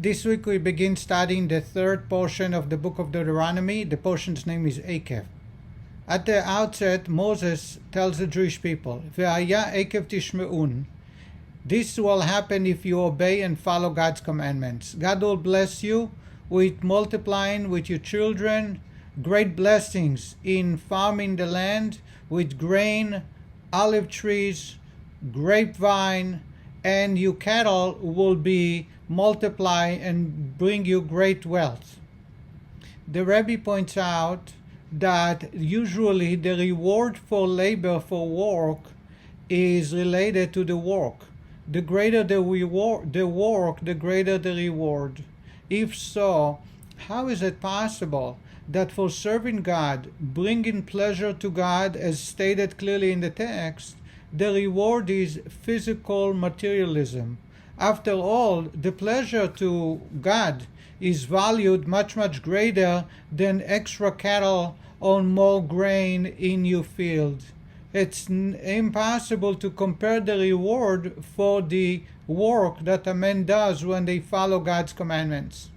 This week we begin studying the third portion of the book of Deuteronomy. The portion's name is Ekev. At the outset, Moses tells the Jewish people, Ve'aya Ekev tishme'un. This will happen if you obey and follow God's commandments. God will bless you with multiplying with your children, great blessings in farming the land with grain, olive trees, grapevine, and your cattle will be multiply and bring you great wealth. The Rebbe points out that usually the reward for labor for work is related to the work. The greater the work, the greater the reward. If so, how is it possible that for serving God, bringing pleasure to God, as stated clearly in the text, the reward is physical materialism? After all, the pleasure to God is valued much, much greater than extra cattle or more grain in your field. It's impossible to compare the reward for the work that a man does when they follow God's commandments.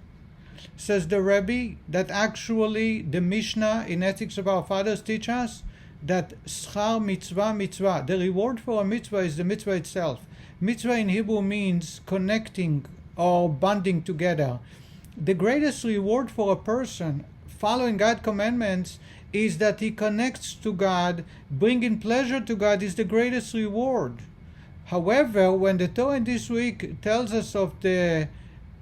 Says the Rebbe that actually the Mishnah in Ethics of Our Fathers teach us that schar mitzvah mitzvah. The reward for a mitzvah is the mitzvah itself. Mitzvah in Hebrew means connecting or bonding together. The greatest reward for a person following God's commandments is that he connects to God. Bringing pleasure to God is the greatest reward. However, when the Torah this week tells us of the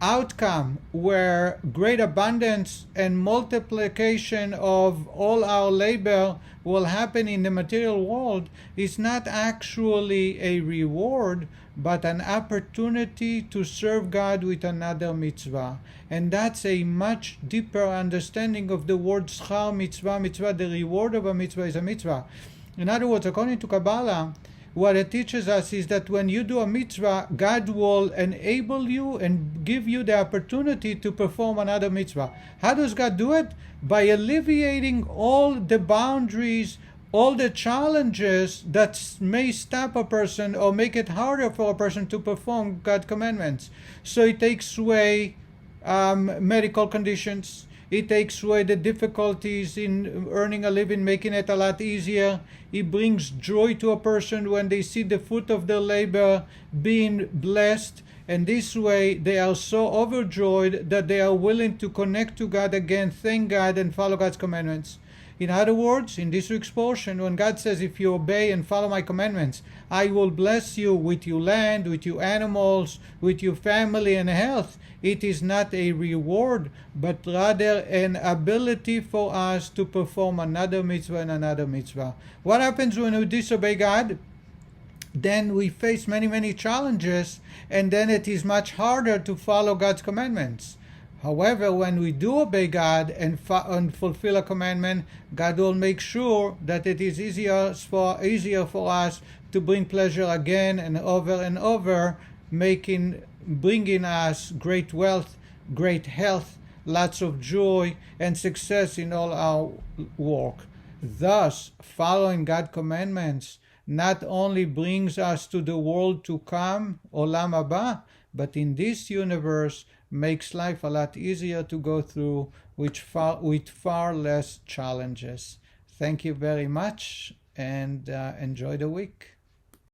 outcome where great abundance and multiplication of all our labor will happen in the material world, it's not actually a reward, but an opportunity to serve God with another mitzvah. And that's a much deeper understanding of the word schar mitzvah, mitzvah. The reward of a mitzvah is a mitzvah. In other words, according to Kabbalah, what it teaches us is that when you do a mitzvah, God will enable you and give you the opportunity to perform another mitzvah. How does God do it? By alleviating all the boundaries, all the challenges that may stop a person or make it harder for a person to perform God's commandments. So it takes away medical conditions. It takes away the difficulties in earning a living, making it a lot easier. It brings joy to a person when they see the fruit of their labor being blessed. And this way, they are so overjoyed that they are willing to connect to God again, thank God, and follow God's commandments. In other words, in this week's portion, when God says, if you obey and follow my commandments, I will bless you with your land, with your animals, with your family and health, it is not a reward, but rather an ability for us to perform another mitzvah and another mitzvah. What happens when we disobey God? Then we face many, many challenges, and then it is much harder to follow God's commandments. However, when we do obey God and fulfill a commandment, God will make sure that it is easier for us to bring pleasure again and over, bringing us great wealth, great health, lots of joy and success in all our work. Thus, following God's commandments not only brings us to the world to come, Olam Haba, but in this universe makes life a lot easier to go through with far less challenges. Thank you very much, and enjoy the week.